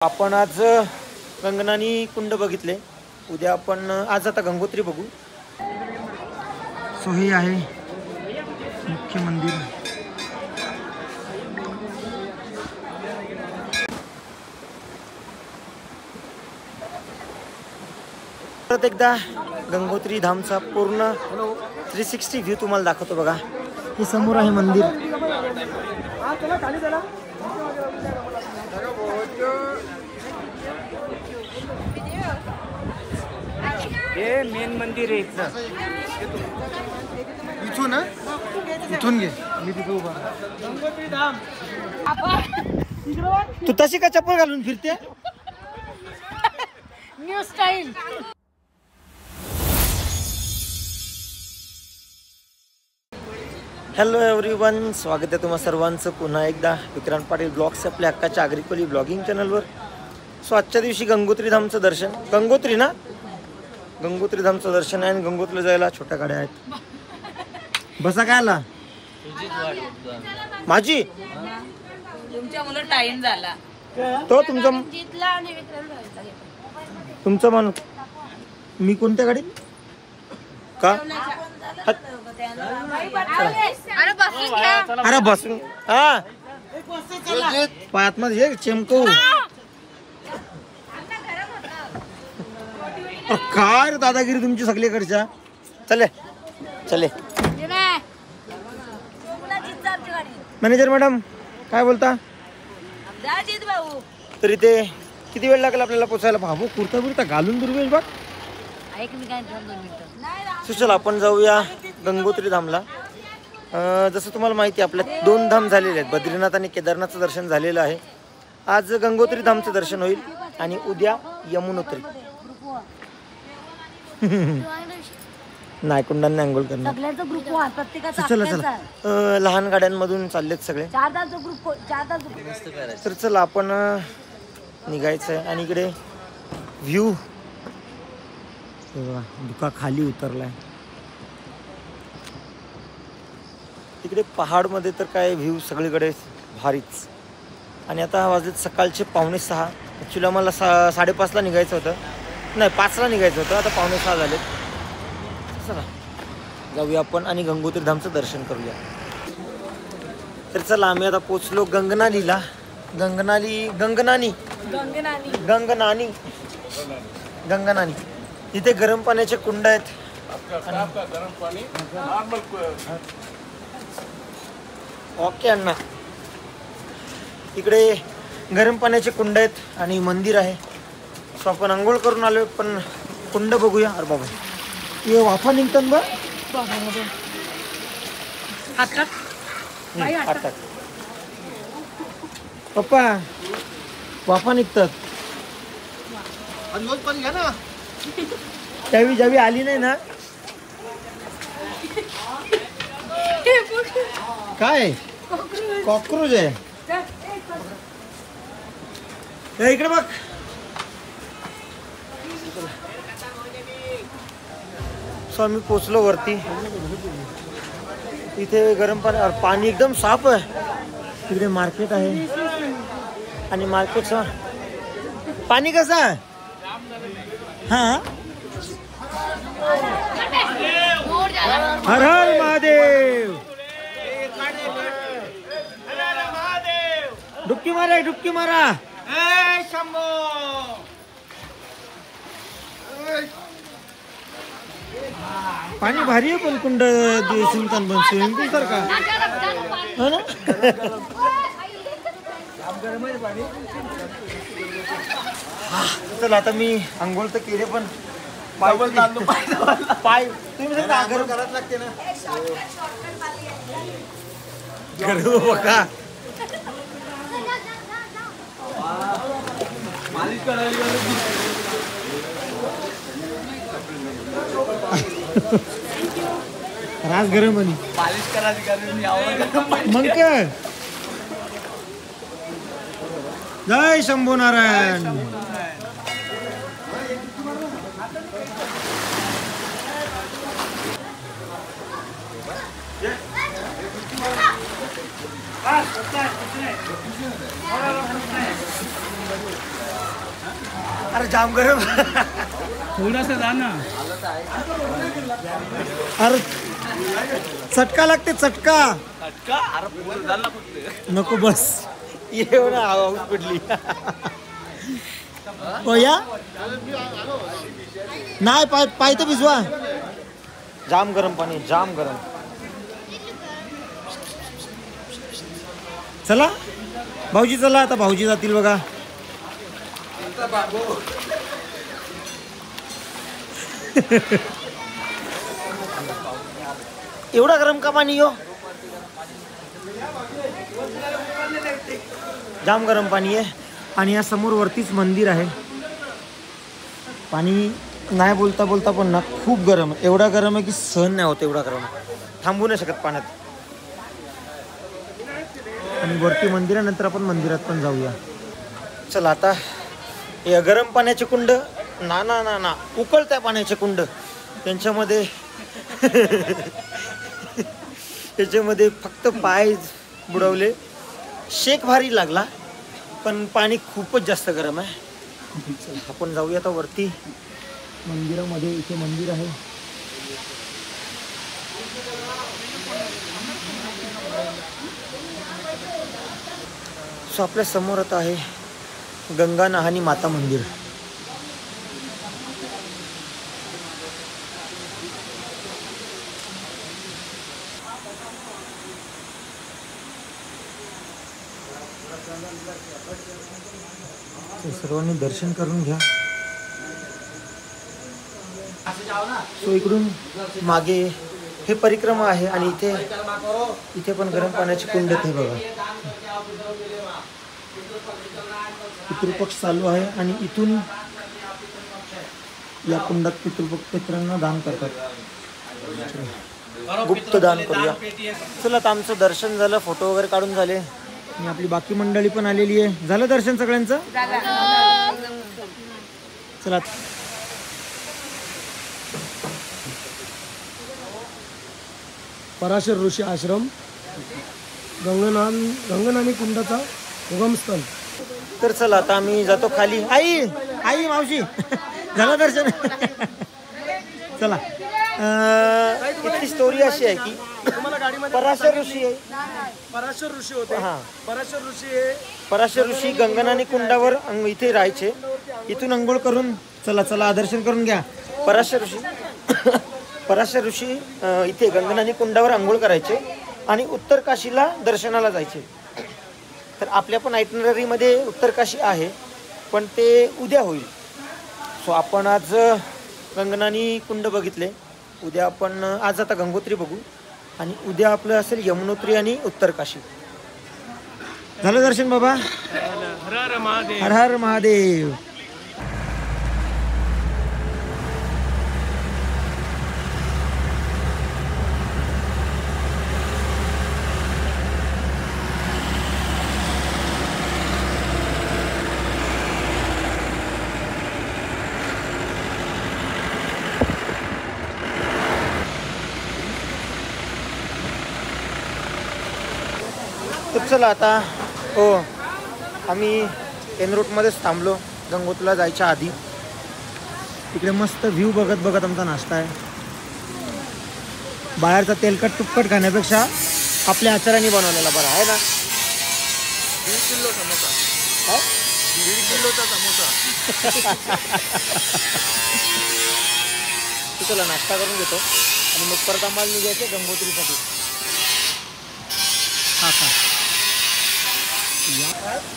आपण आज गंगनानी कुंड बघितले. उद्या आपण आज आता गंगोत्री बघू. सो हे आहे मुख्य मंदिर. परत एकदा गंगोत्री धामचा पूर्ण 360 व्ह्यू तुम्हाला दाखवतो बघा. हे समोर आहे मंदिर. हे मेन मंदिर आहे इथून इथून घे. मी तिथे उभा. गंगोत्री धाम. तू तशी का चप्पल घालून फिरते? New style. हॅलो एव्हरीवन, स्वागत आहे तुम्हा सर्वांचं पुन्हा एकदा विक्रांत पाटील ब्लॉग्स आपल्या हक्काच्या आग्रिकोली ब्लॉगिंग चॅनलवर. सो आजच्या दिवशी गंगोत्री धामचं दर्शन. गंगोत्री ना, गंगोत्री धामचं दर्शन आहे आणि गंगोत्रीला जायला छोट्या गाड्या आहेत. बसा काय आला माझी तुमच्या मुलं टाइम झाला तो तुमचं म्हणून मी कोणत्या गाडीत का? अरे बसून हा पायात मध्ये हे चेमको काय दादागिरी तुमची सगळीकडच्या. चले चले मॅनेजर मॅडम काय बोलता? तर इथे किती वेळ लागला आपल्याला पोचायला? भाऊ कुर्ता बिर्ता घालून दुर्वेश बघ. सुचल आपण जाऊया गंगोत्री धामला. जसं तुम्हाला माहिती आहे आपल्या 2 धाम झालेले आहेत. बद्रीनाथ आणि केदारनाथचं दर्शन झालेलं आहे. आज गंगोत्री धामचं दर्शन होईल आणि उद्या यमुनोत्री. नाही कुंडांनी अंघोळ करणार. चला चला लहान गाड्यांमधून चाललेत सगळे. तर चला आपण निघायचं आहे. आणि इकडे व्ह्यू दुका खाली उतरलाय. तिकडे पहाडमध्ये तर काय व्ह्यू सगळीकडे भारीच. आणि आता वाजलेत सकाळचे 5:45. ॲक्च्युली आम्हाला 5:30ला निघायचं होतं. नाही 5ला निघायचं होतं. आता 5:45 झालेत. चला जाऊया आपण आणि गंगोत्री धामचं दर्शन करूया. तर चला आम्ही आता पोचलो गंगनानीला. गंगनानी इथे गरम पाण्याचे कुंड आहेत. ओके अण्णा, इकडे गरम पाण्याचे कुंड आहेत आणि मंदिर आहे. सो आपण आंघोळ करून आलो पण कुंड बघूया. अरे बाबा हे वाफा निघतात बघ. पप्पा वाफा निघतात. ज्यावी आली नाही ना. काय कॉकरोच आहे इकडे बघ. सो आम्ही पोचलो वरती. इथे गरम पाणी एकदम साफ आहे. तिकडे मार्केट आहे आणि मार्केटचं पाणी कसं आहे? हा हर हर महादेव. डुबकी मारा डुबकी मारा. पाणी भारी आहे पण कुंड सुलतान बन स्विमिंग पूल सारखा हो ना. चला आता मी आंघोळ तर केले पण पाय तुम्ही गरम करायला लागते ना. बघा रास गरम आणि पालिश करायची मग काय. जय शंभू नारायण. अरे जाम गरम. थोडासा जा ना. अरे चटका लागते चटका. नको बस ये ना आवाज पडली. हो या नाही पाय पाय तर भिजवा. जाम गरम पाणी जाम गरम. चला भाऊजी चला आता भाऊजी जातील बघा. एवढा गरम का पाणी यो. जाम गरम पाणी आहे आणि या समोर वरतीच मंदिर आहे. पाणी नाही बोलता बोलता पण ना खूप गरम आहे. एवढा गरम आहे की सहन नाही होत. एवढा गरम थांबू नाही शकत पाण्यात. आणि वरती मंदिरानंतर आपण मंदिरात पण जाऊया. चला आता या गरम पाण्याचे कुंड ना ना ना ना उकळत्या पाण्याचे कुंड त्यांच्यामध्ये त्याच्यामध्ये फक्त पाय बुडवले. शेक भारी लागला पण पाणी खूपच जास्त गरम आहे. आपण जाऊया आता वरती मंदिरामध्ये. इथे मंदिर आहे. सो आपल्या समोर आता आहे गंगा नहानी माता मंदिर. सर्वांनी दर्शन करून घ्या. सो इकडून मागे हे परिक्रमा आहे आणि इथे पण गरम पाण्याचे कुंड ते बघा. पितृपक्ष चालू आहे आणि इथून या कुंडात पितरांना दान करतात. गुप्त दान करूया. चला आता आमचं दर्शन झालं. फोटो वगैरे काढून झाले आणि आपली बाकी मंडळी पण आलेली आहे. झालं दर्शन सगळ्यांचं. चला पराशर ऋषी आश्रम गंगनानी कुंडाचा उगमस्थळ. तर चला आता आम्ही जातो खाली. आई आई मावशी झालं दर्शन. चला इथली स्टोरी अशी आहे की पराशर ऋषी आहे. पराशर ऋषी होते. हा पराशर ऋषी हे पराशर ऋषी गंगनानी कुंडावर इथे राहायचे. इथून अंघोळ करून चला चला दर्शन करून घ्या. पराशर ऋषी इथे गंगनानी कुंडावर अंघोळ करायचे आणि उत्तर काशीला दर्शनाला जायचे. तर आपल्या पण आयटनरीमध्ये उत्तर काशी आहे पण ते उद्या होईल. सो आपण आज गंगनानी कुंड बघितले. उद्या आपण आज आता गंगोत्री बघू आणि उद्या आपलं असेल यमुनोत्री आणि उत्तर काशी. झालं दर्शन बाबा. हर हर महादेव. हर हर महादेव. तर चला आता हो आम्ही एन रूटमध्येच थांबलो गंगोत्रीला जायच्या आधी. तिकडे मस्त व्ह्यू बघत बघत आमचा नाश्ता आहे. बाहेरचा तेलकट तुपकट खाण्यापेक्षा आपल्या आचाराने बनवलेला बरा आहे ना. 1.5 किलो समोसा. काय 1.5 किलोचा समोसा. चला नाश्ता करून घेतो आणि मग परत आम्हाला निघायचं गंगोत्रीसाठी. हा का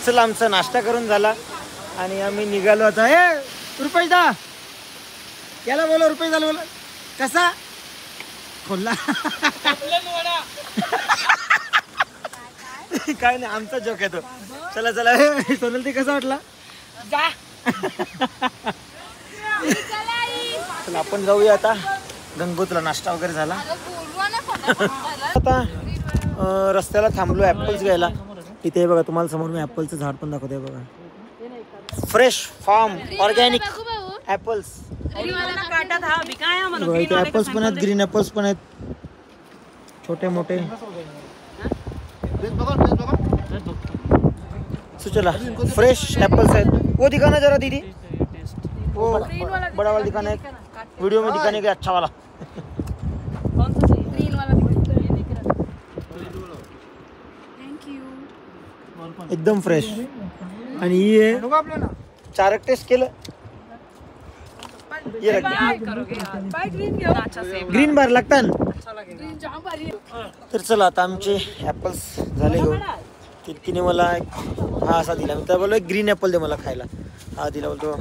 चला आमचा नाश्ता करून झाला आणि आम्ही निघालो आता. हे रुपयेदा याला बोला. रुपयेदाला बोला. कसा खोलला. काय नाही आमचा जोक आहे तो. चला चला सोनल ते कसा वाटला. चला आपण जाऊया आता गंगोत्रीला. नाश्ता वगैरे झाला. आता रस्त्याला थांबलो ॲपल्स घ्यायला. इथे बघा तुम्हाला समोर मी ॲपलचं झाड पण दाखवतोय बघा. Fresh farm organic apples. बघा इथे ॲपल्स पण आहेत. ग्रीन ॲपल्स पण आहेत छोटे मोठे. सो चला फ्रेश एप्पल्स आहेत. वो दिखाना जरा दीदी, वो बड़ा वाला दिखाना है, वीडियो में दिखाने के अच्छा वाला. कौन सा चाहिए? ग्रीन वाला थैंक यू. एकदम फ्रेश. आणि ही चारक टेस्ट केलं. ये करोगे बाय ग्रीन घेऊ. अच्छा सेम ग्रीन बार लागतात. ग्रीन जाम भारी आहे. तर चला आता आमचे ॲपल्स झाले घेऊन. तिने मला हा असा दिला. मी तर बोललो एक ग्रीन ॲपल दे मला खायला. हा दिला, बोलतो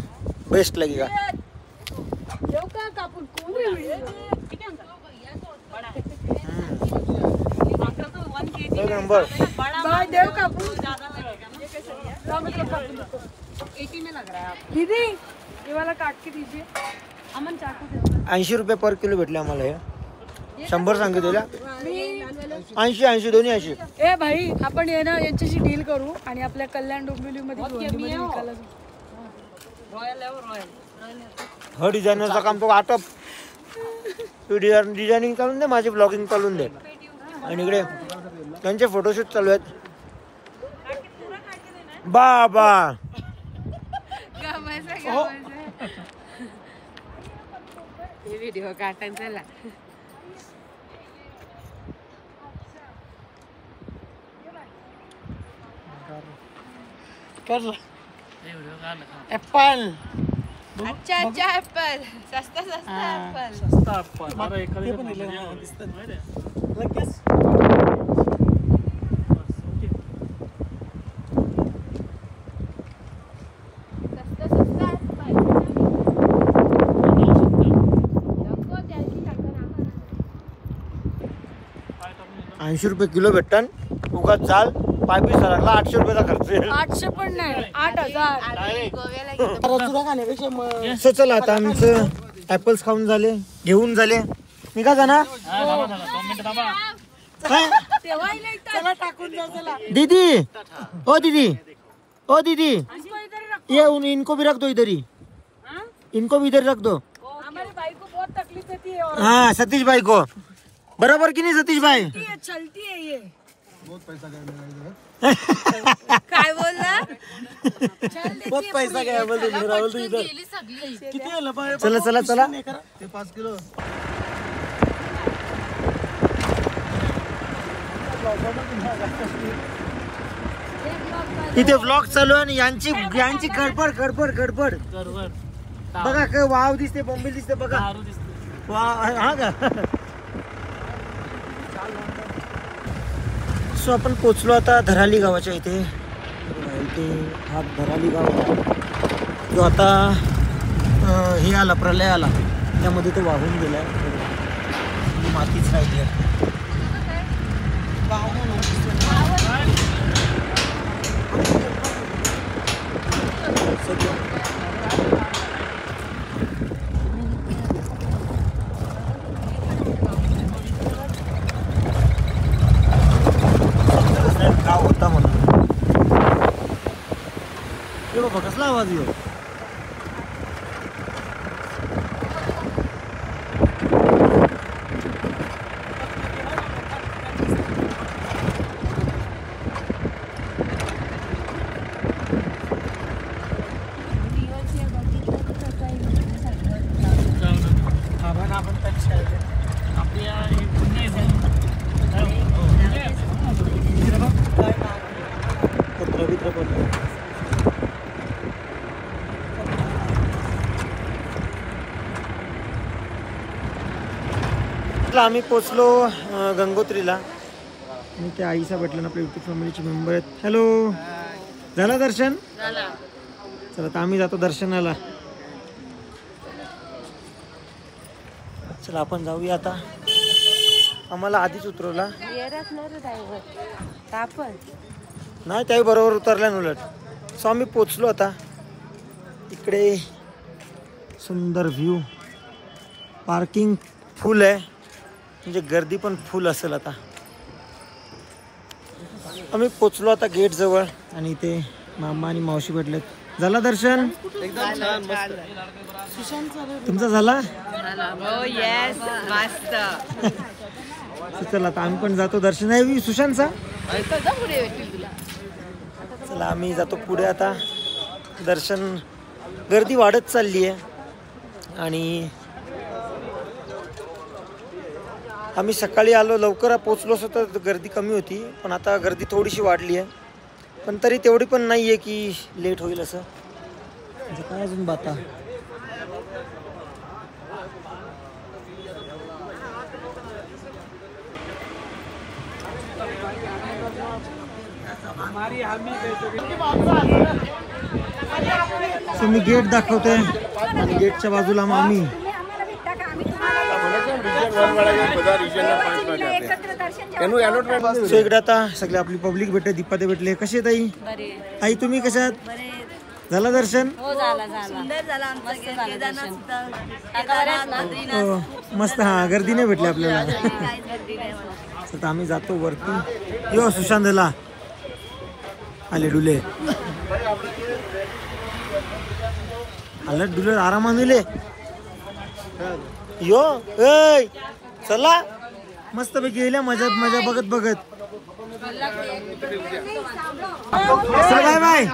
बेस्ट लागेगा. देऊ का कापून कोण एक नंबर. बाय देव कापून. 80 में लग रहा है आपको. दीदी ये वाला काट के दीजिए. अमन चाकू दे. 80 रुपये पर किलो भेटले आम्हाला हे. 100 सांगितलेल्या. 80 दोन्ही 80. ए भाई आपण ये ना यांच्याशी डील करू आणि आपल्या कल्याण डोंबिवलीमध्ये विकायला जाऊ. रॉयल है वो रॉयल. ह डिझायनरचं काम तो आटप. तू डिझायनिंग चालून दे, माझी ब्लॉगिंग चालून दे. आणि इकडे त्यांचे फोटोशूट चालू आहेत. बाबा ये व्हिडिओ काढताना चला. ॲपल. अच्छा अच्छा एप्पल. सस्ता सस्ता एप्पल. सस्ता सस्ता एप्पल. 80 रुपये किलो भेटतात. उगाच चाल पाय बी सरकला. 800 रुपयाचा खर्च येईल. 800 पण नाही 8000. गोव्याला सो चला आता आमचं ॲपल्स खाऊन झाले, घेऊन झाले. निघा जाना. चला टाकून जाऊ. चला दीदी, ओ दीदी, ओ दीदी, ये इनको भी रख दो इधर ही. इनको भी इधर रख दो. हमारे भाई को बहुत तकलीफ देती है और हाँ सतीश भाई को. बराबर की नहीं सतीश भाई? ये चलती है ये. काय बोलला? बहुत पैसा गया बोल राहुल इधर. गेली सगळी. चला चला चला. 5 किलो. इथे व्लॉग चालू आहे आणि यांची गडबड गडबड गडबड. बघा काय वाव दिसते, बोंबील दिसते बघा. वाव हा का. सो आपण पोचलो आता धराली गावाच्या इथे. इथे हा धराली गाव आहे. जो आता हे आला, प्रलय आला, त्यामध्ये तो वाहून गेलाय. मातीच राहिली आहे. गाव होता म्हणून. हे बाबा कसला आवाज येतो. आम्ही पोचलो गंगोत्रीला. आणि त्या आईसा भेटला ना, आपल्या युट्यूब फॅमिलीचे मेंबर आहेत. हॅलो, झालं दर्शन? चला तर आम्ही जातो दर्शनाला. चला आपण जाऊया आता. आम्हाला आधीच उतरवला नाही, त्याही बरोबर उतरल्या उलट. सो आम्ही पोचलो आता. इकडे सुंदर व्ह्यू. पार्किंग फुल आहे, म्हणजे गर्दी पण फुल असेल. आता आम्ही पोचलो आता गेट जवळ आणि इथे मामा आणि मावशी भेटलेत. झाला दर्शन? तुमचा झाला? हो येस मस्त. चला आता आम्ही पण जातो दर्शन. आहे सुशांतचा चला आम्ही जातो पुढे आता. दर्शन गर्दी वाढत चालली आहे आणि आम्ही सकाळी आलो लवकर पोचलो असतो तर गर्दी कमी होती, पण आता गर्दी थोडीशी वाढली आहे. पण तरी तेवढी पण नाही आहे की लेट होईल असं. म्हणजे काय अजून बाता. मी गेट दाखवतोय आणि गेटच्या बाजूला आम्ही इकडे आता सगळे आपली पब्लिक भेटले. दीपाते भेटले. कसे आहेत आई? आई तुम्ही कशात? झालं दर्शन? मस्त. हा गर्दी नाही भेटली आपल्याला. आता आम्ही जातो वरती. यो सुशांतला आले डुले आले डुले आरामात दिले. यो ऐ चला मस्त पैकी गेल्या मजा मजा बघत बघत. चला बाय बाय.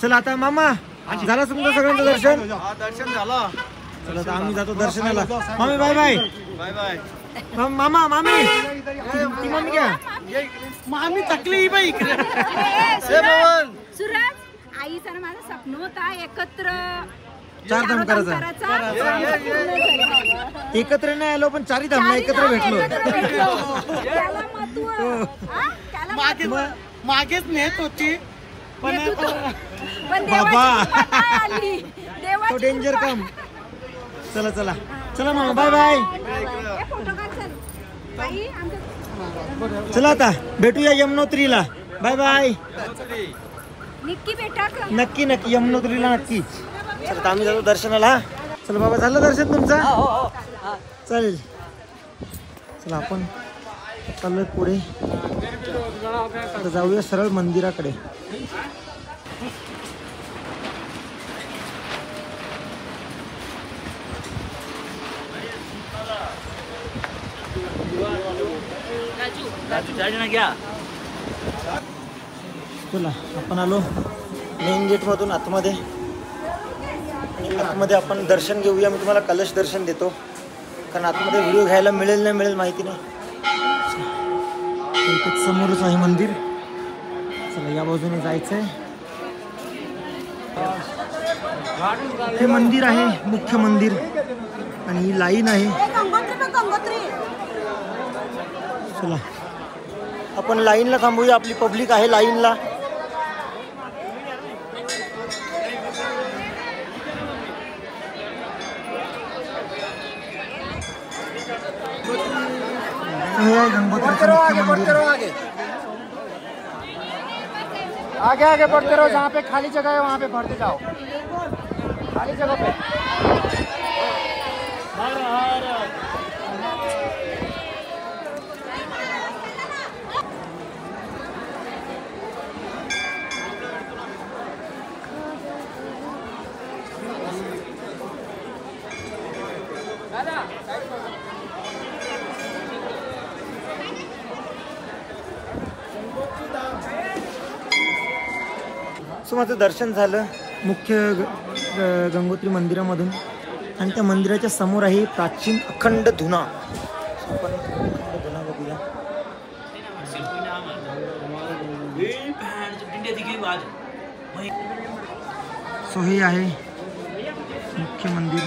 चला आता मामा झालं तुमचं सगळ्यांचं दर्शन? दर्शन झालं. चला आता आम्ही जातो दर्शनाला. मामी बाय बाय. Bye bye. मामा मामी ती मामी घ्या. मामी थकली बाई इकडे. सुरज आईचा ना माझं स्वप्न होता एकत्र चार धाम करायचा. एकत्र नाही आलो पण चारही धामला एकत्र भेटलो. मागेच नेत होती पण बाबा तो डेंजर कम. चला चला चला मामा बाय बाय. चला आता भेटूया यमुनोत्रीला. Bye bye. नक्की नक्की यमुनोत्रीला नक्की. चला आम्ही जातो दर्शनाला. चला बाबा झालं दर्शन तुमचं? चालेल. चला आपण चाललोय पुढे. आता जाऊया सरळ मंदिराकडे. चला आपण आलो मेन गेट मधून आतमध्ये. आतमध्ये आपण दर्शन घेऊया. मी तुम्हाला कलश दर्शन देतो कारण आतमध्ये व्हिडिओ घ्यायला मिळेल नाही मिळेल माहिती नाही. इथे समोरच आहे मंदिर. चला या बाजूने जायचंय. हे मंदिर आहे मुख्य मंदिर आणि ही लाईन आहे. चला आपण लाईनला थांबूया. आपली पब्लिक आहे लाईनला. आगे आगे बढ़ते रहो. जहाँ पे खाली जगह है वहाँ पे बढ़ते जाओ. खाली जगह पे. सो माझं दर्शन झालं मुख्य गंगोत्री मंदिरामधून आणि त्या मंदिराच्या समोर आहे प्राचीन अखंड धुना. आपण अखंड धुना बघूया. सो हे आहे मुख्य मंदिर.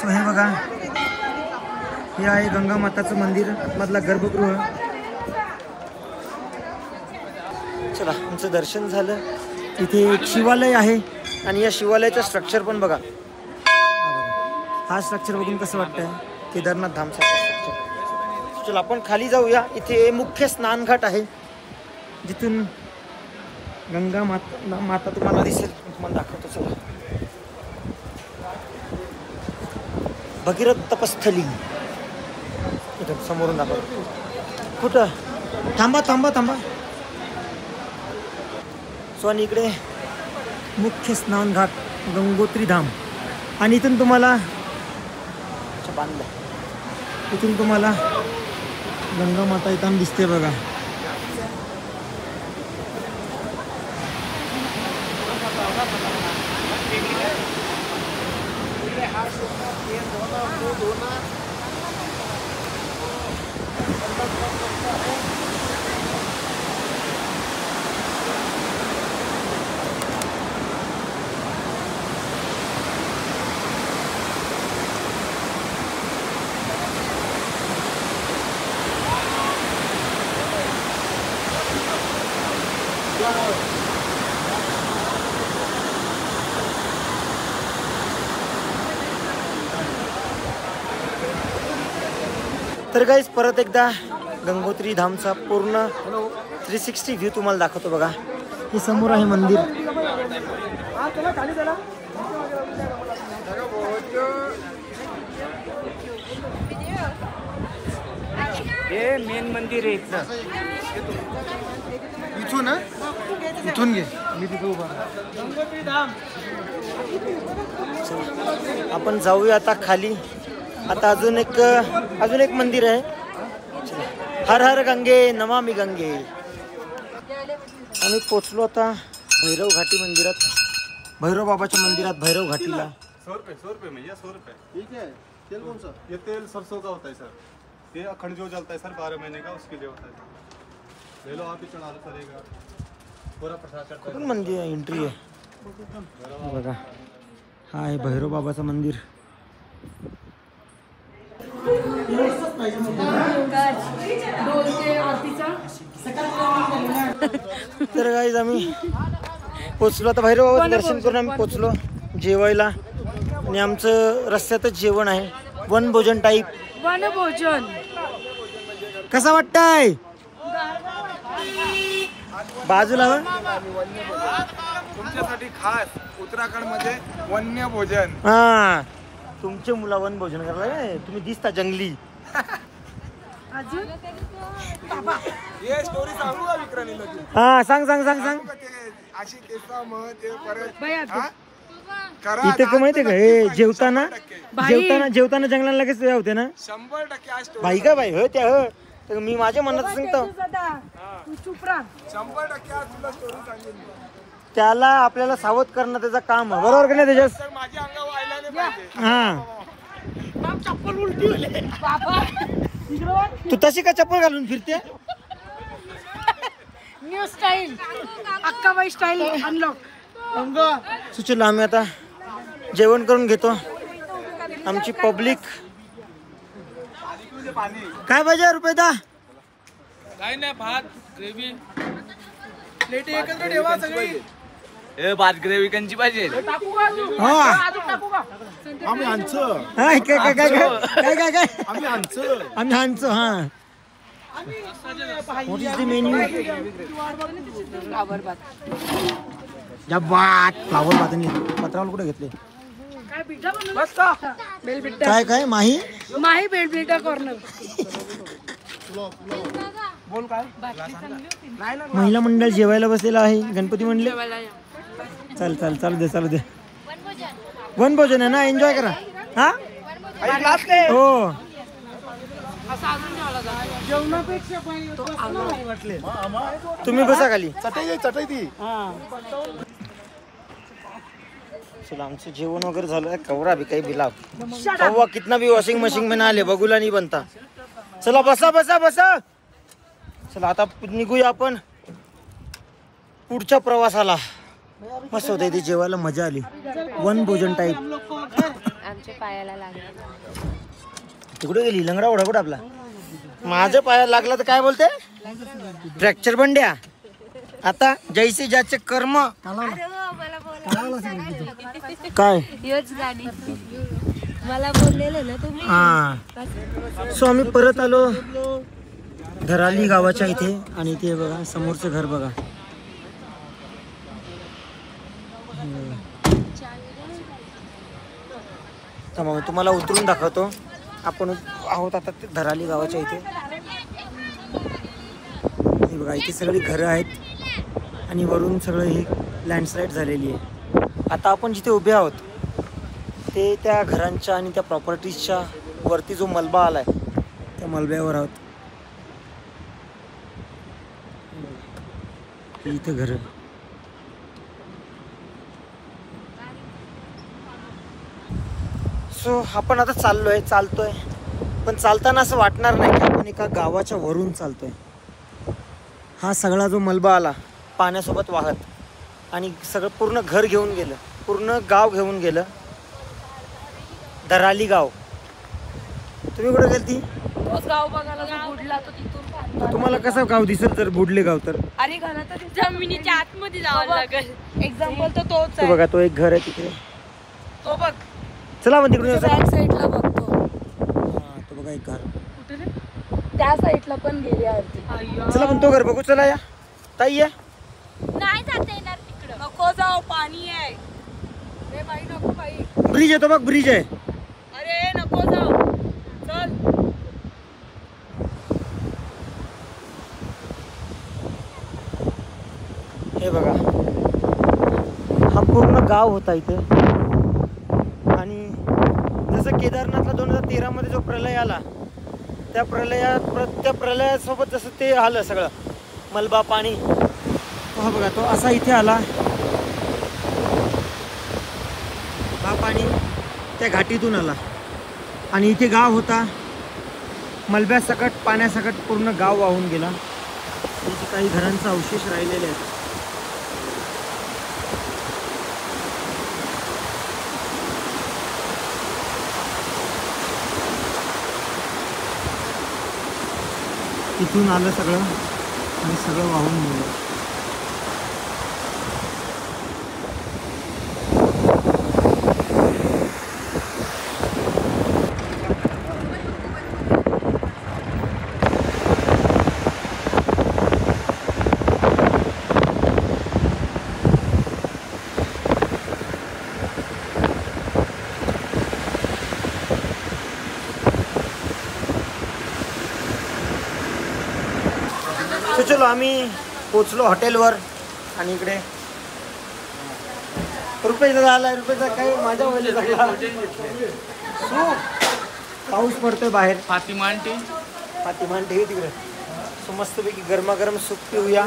सो हे बघा हे आहे गंगा माताचं मंदिर मधला गर्भगृह. चला आमचं दर्शन झालं. इथे एक शिवालय आहे आणि या शिवालयाचं स्ट्रक्चर पण बघा. हा स्ट्रक्चर बघून कसं वाटतंय केदारनाथ धामसारखं स्ट्रक्चर. चला आपण खाली जाऊया. इथे मुख्य स्नानघाट आहे जिथून गंगा माता तुम्हाला दिसेल. तुम्हाला दाखवतो. चला भगीरथ तपस्थली इथं समोरून दाखवतो. कुठं? थांबा थांबा थांबा. सो आणि इकडे मुख्य स्नानघाट गंगोत्री धाम. आणि इथून तुम्हाला बांधलं, इथून तुम्हाला गंगा माता येताना दिसते बघा. तर गाईस परत एकदा गंगोत्री धामचा पूर्ण 360 व्ह्यू तुम्हाला दाखवतो बघा. हे समोर आहे मंदिर. हे मेन मंदिर आहे इथलं. इथून इथून घे, मी तिथे उभा. आपण जाऊया आता खाली. आता अजून एक मंदिर आहे. हर हर गंगे नमामि गंगे. आम्ही पोचलो आता भैरव घाटी मंदिरात, भैरव बाबाच्या मंदिरात, भैरव घाटीला. 100 रुपये भैया, 100 रुपये. ठीक है. तेल कौन सा? ये तेल सरसों का होता है सर. ये अखंड जो जलता है सर 12 महीने का, उसके लिए होता है. ले लो आप ही चढ़ा लो सर. एक पूरा प्रसाद चढ़ता है. कुठून मंदिर एंट्री आहे बघा. हा आहे भैरव बाबाचं मंदिर. तर गाईज आम्ही पोचलो आता. भैरव बाबाचं दर्शन करून आम्ही पोचलो जेवायला. आणि आमचं रस्त्यातच जेवण आहे, वनभोजन टाईप. वनभोजन कसा वाटतंय? बाजूला तुमच्यासाठी खास उत्तराखंड मध्ये वन्य भोजन. हा, तुमचे मुला वनभोजन करायला तुम्ही दिसता जंगली. अजून हे स्टोरी सांगू का विक्रांतीला तू? हा सांग सांग सांग सांग. अशी केसा मग ते परत बाया, करा. इथे का माहितीये का, हे जेवताना जेवताना जंगलाला लगेच होते ना 100% आज स्टोरी. बाई का बाई हो त्या हो. तर मी माझ्या मनात सांगतो तू चुप राहा. 100% आज तुला स्टोरी सांगेन. त्याला आपल्याला सावध करणं त्याचं काम आहे, बरोबर का नाही त्याच्यात? तर माझ्या अंगावर व्हायला नाही पाहिजे. हा, तू तशी का चप्पल घालून फिरते? न्यू स्टाईल, अक्काबाई स्टाईल अनलॉक. सुचलो आम्ही आता जेवण करून घेतो. आमची पब्लिक काय पाहिजे रुपये? काय नाही, भात ग्रेव्ही प्लेट एकत्र ठेवा सगळी. भात ग्रेव्ही कंची पाहिजे. टाकू का अजून? हा. अजून टाकू का? आम्ही आणचं. काय काय काय काय काय काय काय आम्ही आणचं. आम्ही आणतो. हा, व्हॉट इज द मेन्यू? या बात फ्लावर भात आणि पत्रावल कुठे घेतले? काय पिठा बनवलं? बस का? बेल पिठा. काय काय माही माही बेल पिठा कॉर्नर. बोल काय? महिला मंडळ जेवायला बसलेलं आहे. गणपती म्हणले चल चल चालू दे चालू दे. वनभोजन आहे ना, एन्जॉय करा. हा हो. जेवणापेक्षा तुम्ही बसा खाली. चटई ती. चला आमचं जेवण वगैरे झालं. कवरा भी काही बिलाव कव्वा कितना भी वॉशिंग मशीन में ना आले बघूला नाही बनता. चला बसा बसा बसा. चला आता निघूया आपण पुढच्या प्रवासाला. मस्त होतं इथे जेवायला, मजा आली. वनभोजन टाईप. आमच्या पायाला लागला. तिकडे गेली लंगडा ओढा कुठं आपला? माझ्या पायाला लागला तर काय बोलते? फ्रॅक्चर बंड्या. आता जैसे ज्याचे कर्म. काय योच गाणी मला बोललेलं ना तुम्ही. हा, सो आम्ही परत आलो धराली गावाच्या इथे. आणि इथे बघा समोरचं घर बघा. मग तुम्हाला उतरून दाखवतो. आपण आहोत आता धराली गावाच्या इथे. हे बघा इथे सगळी घरं आहेत आणि वरून सगळं हे लँडस्लाईड झालेली आहे. आता आपण जिथे उभे आहोत ते त्या घरांच्या आणि त्या प्रॉपर्टीजच्या वरती जो मलबा आलाय त्या मलब्यावर आहोत. इथे घर सो आपण आता चालतोय पण चालताना असं वाटणार नाही की आपण एका गावाच्या वरून चालतोय. हा सगळा जो मलबा आला पाण्यासोबत वाहत आणि सगळं पूर्ण घर घेऊन गेलं, पूर्ण गाव घेऊन गेलं. दराली गाव. तुम्ही कुठे गेलती? तोच गाव बघायला जो बुडला तो तिथून तुम्हाला कसं गाव दिसेल तर बुडले गाव तर? अरे घरात जमिनीच्या आतमध्ये जावं लागेल. एक्झाम्पल तर तोच तो आहे. बघा तो एक घर आहे तिकडे. तो बघ चला मग तिकडून येऊ. बॅक साईडला बघतो. हा तो बघा एक घर. कुठे रे? त्या साईडला पण गेली आरती. चला पण तो घर बघू. चला या ताई या. नाही जाता येणार तिकडं. नको जाऊ, पाणी आहे. रे बाई नको बाई. ब्रिज आहे तो बघ, ब्रिज आहे. अरे नको जाऊ, चल. हे बघा हा पूर्ण गाव होता इथे. आणि जसं केदारनाथला 2013 मध्ये जो प्रलय आला त्या प्रलयासोबत जसं ते आलं सगळं मलबा पाणी. हा बघा तो असा इथे आला. हा पाणी त्या घाटीतून आला आणि इथे गाव होता. मलब्यासकट पाण्यासकट पूर्ण गाव वाहून गेला. इथे काही घरांचा अवशेष राहिलेले आहेत. इथून आलं सगळं आणि सगळं वाहून गेलं. तो चलो आम्ही पोचलो हॉटेलवर आणि इकडे रुपये आलाय. रुपयाचा काही माझ्या वयला पाऊस पडतोय बाहेर. फातिमान टी ठेवी तिकडे. सो मस्तपैकी गरमागरम सूप पिऊया.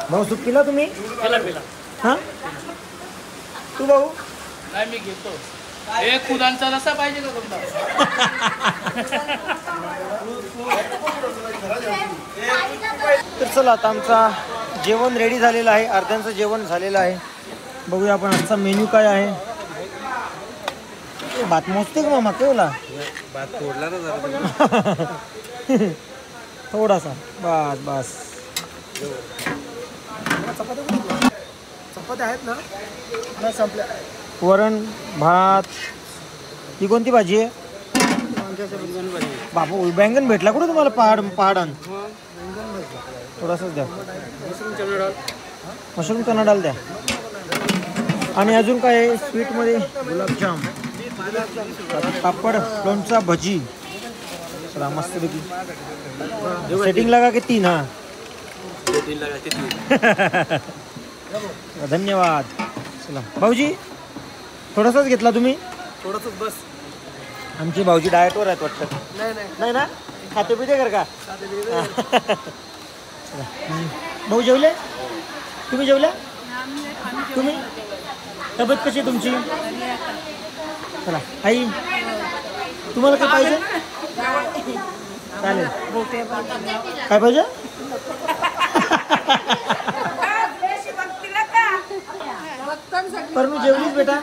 भाऊ सूप पिला तुम्ही? हा तू भाऊ? नाही मी घेतो. एक खुदांचा रसा पाहिजे का तुमचा? तर चला आता आमचा जेवण रेडी झालेलं आहे. अर्ध्यांचं जेवण झालेलं आहे. बघूया आपण आजचा मेन्यू काय आहे. भात मोजते का मामा केवला? भात तोडला ना जरा. थोडासा बस बस. चपात्या आहेत ना संपल्या. वरण भात. ही कोणती भाजी आहे? बापू बैंगन भेटला कुठं तुम्हाला? पहाडन थोडासाच द्या. मशरूम चना डाल द्या. आणि अजून काय आहे स्वीटमध्ये? गुलाबजाम, पापड, लोणचा, भजी. चला मस्तपैकी सेटिंग लगा के 3. हाँ धन्यवाद. चला भाऊजी थोडासाच घेतला तुम्ही? थोडंसंच बस. आमचे भाऊजी डाएटवर आहेत वाटतं. नाही ना? खाते पिते कर का? भाऊ जेवले? तुम्ही जेवल्या? तुम्ही? तब्येत कशी आहे तुमची? चला आई तुम्हाला काय पाहिजे? चालेल. काय पाहिजे? पर मी जेवलीच बेटा.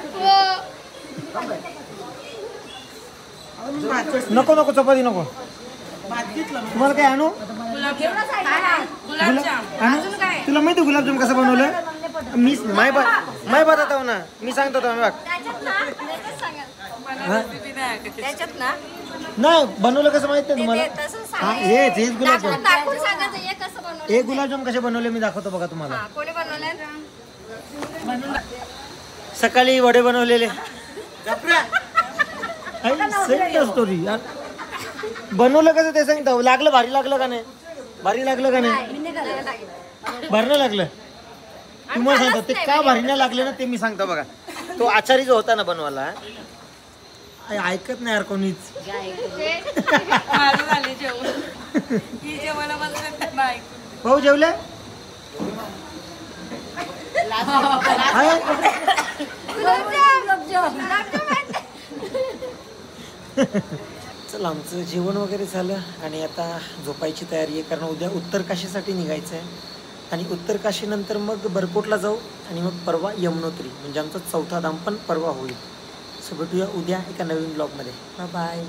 नको नको चपाती नको. तुम्हाला काय आणू? तुला माहिती गुलाबजाम कसं बनवलं? मी माय बताता हूं ना. मी सांगतो बघ. नाही बनवलं कसं माहित नाही तुम्हाला? हा हेच गुलाबजाम. हे गुलाबजाम कसे बनवले मी दाखवतो बघा तुम्हाला. सकाळी वडे बनवलेले. स्टोरी बनवलं कसं ते सांगतो. लागलं भारी लागलं का नाही? भारी लागलं का नाही? भरणं लागलं. तुम्हाला सांगतो ते का भारी नाही लागले ना ते मी सांगतो बघा. तो आचारी जो होता ना बनवाला ऐकत नाही यार कोणीच. माझं झाले जेवण. ही जेवणामध्ये नाही. भाऊ जेवले? चल आमचं जेवण वगैरे झालं आणि आता झोपायची तयारी आहे, कारण उद्या उत्तर काशीसाठी निघायचं आहे. आणि उत्तर काशीनंतर मग बरकोटला जाऊ आणि मग परवा यमुनोत्री, म्हणजे आमचा 4था धाम पण परवा होईल. सो भेटूया उद्या एका नवीन ब्लॉगमध्ये. Bye bye.